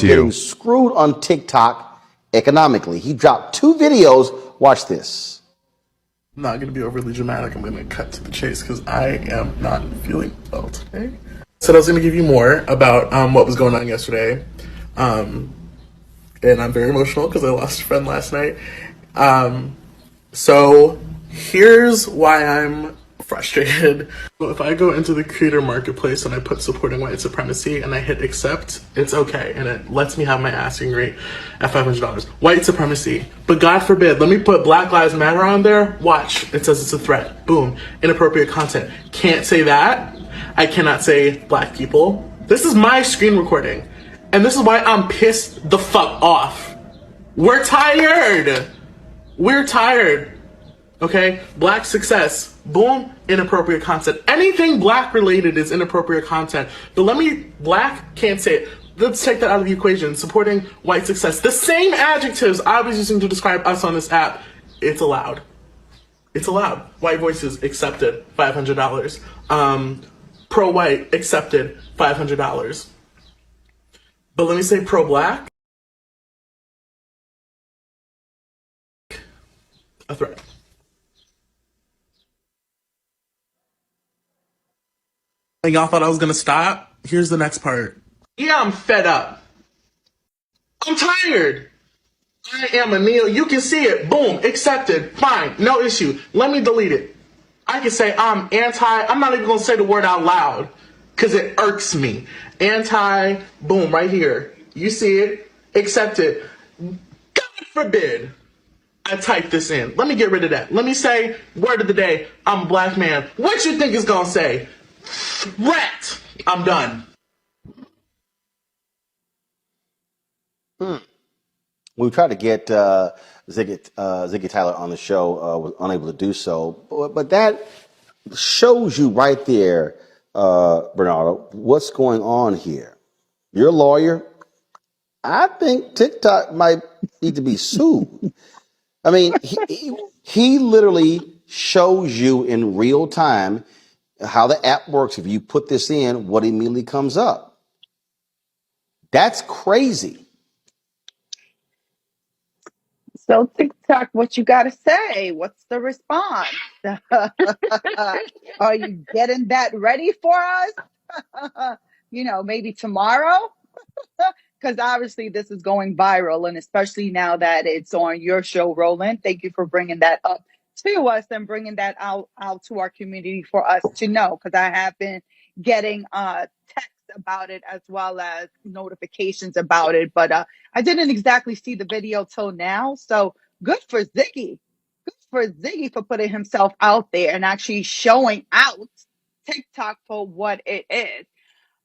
getting screwed on TikTok economically. He dropped 2 videos. Watch this. I'm not going to be overly dramatic. I'm going to cut to the chase because I am not feeling well today. Said I was going to give you more about what was going on yesterday. And I'm very emotional because I lost a friend last night. So here's why I'm frustrated. Well, if I go into the creator marketplace and I put supporting white supremacy and I hit accept, it's okay. And it lets me have my asking rate at $500. White supremacy. But God forbid, let me put Black Lives Matter on there. Watch. It says it's a threat. Boom. Inappropriate content. Can't say that. I cannot say black people. This is my screen recording. And this is why I'm pissed the fuck off. We're tired. We're tired. Okay? Black success. Boom. Inappropriate content. Anything black related is inappropriate content. But black can't say it. Let's take that out of the equation. Supporting white success. The same adjectives I was using to describe us on this app. It's allowed. It's allowed. White voices accepted. $500. Pro-white accepted. $500. But let me say pro-black. A threat. And y'all thought I was gonna stop? Here's the next part. Yeah, I'm fed up. I'm tired. I am a Neil. You can see it. Boom. Accepted. Fine. No issue. Let me delete it. I can say I'm not even gonna say the word out loud because it irks me. Anti, boom, right here. You see it. Accepted. God forbid I type this in. Let me get rid of that. Let me say, word of the day, I'm a black man. What you think it's gonna say? Threat. I'm done. We tried to get Ziggy Tyler on the show, was unable to do so. But that shows you right there, Bernardo, what's going on here. You're a lawyer. I think TikTok might need to be sued. I mean, he literally shows you in real time how the app works. If you put this in, what immediately comes up. That's crazy. So TikTok, what you got to say? What's the response? Are you getting that ready for us? Maybe tomorrow? Because obviously this is going viral, and especially now that it's on your show, Roland. Thank you for bringing that up to us and bringing that out to our community for us to know. Because I have been getting texts about it as well as notifications about it, but I didn't exactly see the video till now. So good for Ziggy. Good for Ziggy for putting himself out there and actually showing out TikTok for what it is.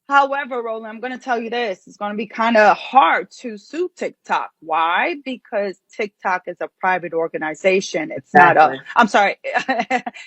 However, Roland, I'm going to tell you this. It's going to be kind of hard to sue TikTok. Why? Because TikTok is a private organization. It's not I'm sorry,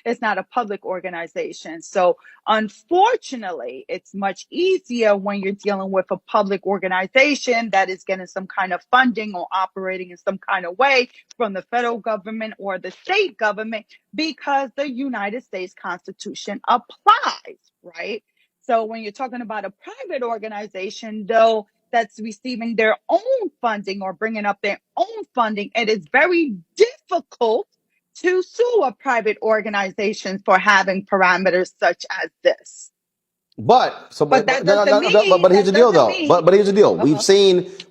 it's not a public organization. So unfortunately, it's much easier when you're dealing with a public organization that is getting some kind of funding or operating in some kind of way from the federal government or the state government because the United States Constitution applies, right? So when you're talking about a private organization, though, that's receiving their own funding or bringing up their own funding, it is very difficult to sue a private organization for having parameters such as this. But that doesn't mean. But here's the deal, though. But here's the deal. Uh-huh.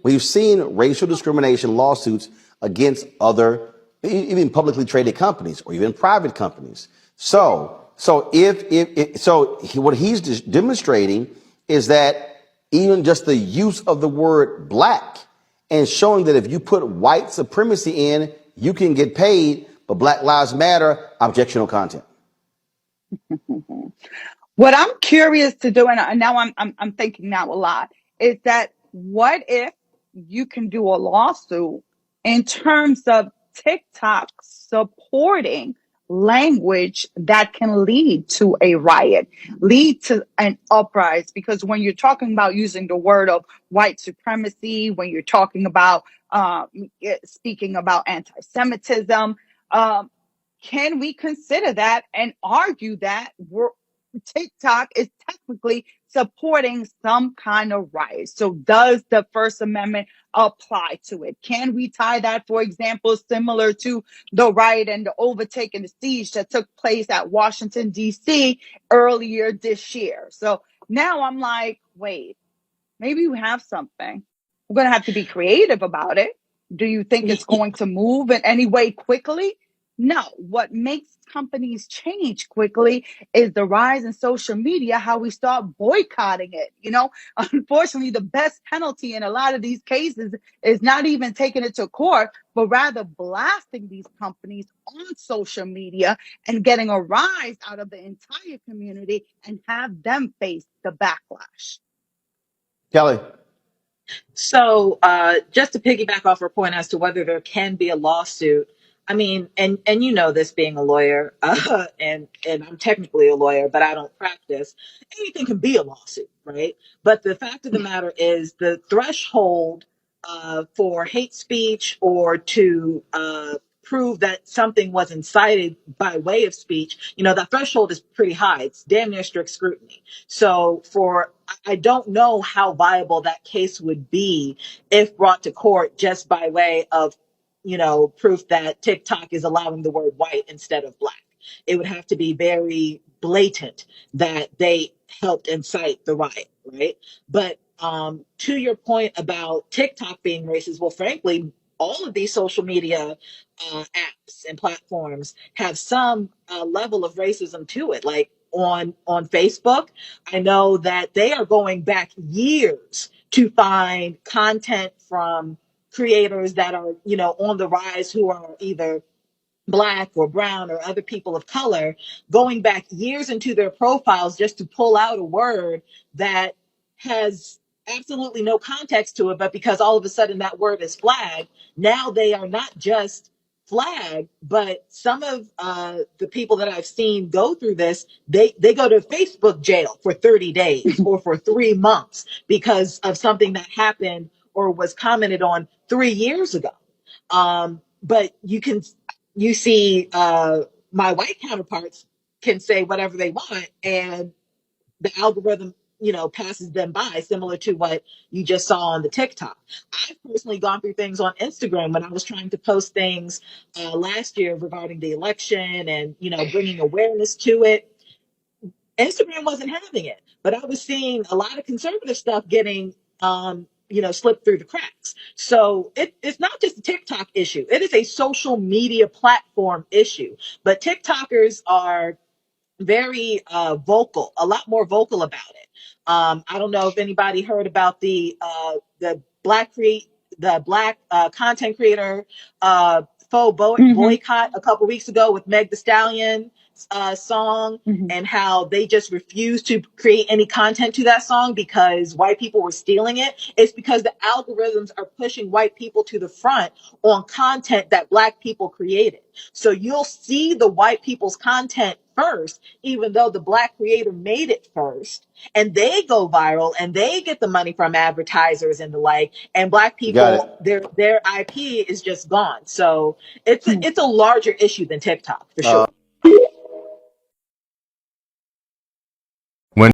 We've seen racial discrimination lawsuits against other, even publicly traded companies or even private companies. So what he's demonstrating is that even just the use of the word black and showing that if you put white supremacy in, you can get paid, but Black Lives Matter, objectionable content. What I'm curious to do, and now I'm thinking now a lot, is that what if you can do a lawsuit in terms of TikTok supporting language that can lead to a riot, lead to an uprising? Because when you're talking about using the word of white supremacy, when you're talking about speaking about anti-Semitism, can we consider that and argue that TikTok is technically supporting some kind of right. So does the First Amendment apply to it? Can we tie that, for example, similar to the riot and the overtake and the siege that took place at Washington, D.C. earlier this year? So now I'm like, wait, maybe we have something. We're going to have to be creative about it. Do you think it's going to move in any way quickly? No. What makes companies change quickly is the rise in social media, how we start boycotting it. Unfortunately, the best penalty in a lot of these cases is not even taking it to court, but rather blasting these companies on social media and getting a rise out of the entire community and have them face the backlash. Kelly. So, just to piggyback off her point as to whether there can be a lawsuit, I mean, and you know this being a lawyer, and I'm technically a lawyer, but I don't practice. Anything can be a lawsuit, right? But the fact of the matter is, the threshold for hate speech or to prove that something was incited by way of speech, that threshold is pretty high. It's damn near strict scrutiny. So I don't know how viable that case would be if brought to court just by way of, proof that TikTok is allowing the word white instead of black. It would have to be very blatant that they helped incite the riot, right? But to your point about TikTok being racist, well, frankly, all of these social media apps and platforms have some level of racism to it. Like on Facebook, I know that they are going back years to find content from creators that are, on the rise, who are either black or brown or other people of color, going back years into their profiles just to pull out a word that has absolutely no context to it, but because all of a sudden that word is flagged, now they are not just flagged, but some of the people that I've seen go through this, they go to Facebook jail for 30 days or for 3 months because of something that happened or was commented on 3 years ago. But you see my white counterparts can say whatever they want, and the algorithm, passes them by, similar to what you just saw on the TikTok. I've personally gone through things on Instagram when I was trying to post things last year regarding the election and, bringing awareness to it. Instagram wasn't having it, but I was seeing a lot of conservative stuff getting, slipped through the cracks. So it's not just a TikTok issue. It is a social media platform issue, but TikTokers are very vocal, a lot more vocal about it. I don't know if anybody heard about the black content creator faux boycott a couple weeks ago with Meg The Stallion song, and how they just refused to create any content to that song because white people were stealing it. It's because the algorithms are pushing white people to the front on content that black people created. So you'll see the white people's content first, even though the black creator made it first, and they go viral and they get the money from advertisers and the like, and black Got people, it. their IP is just gone. So it's a larger issue than TikTok for sure.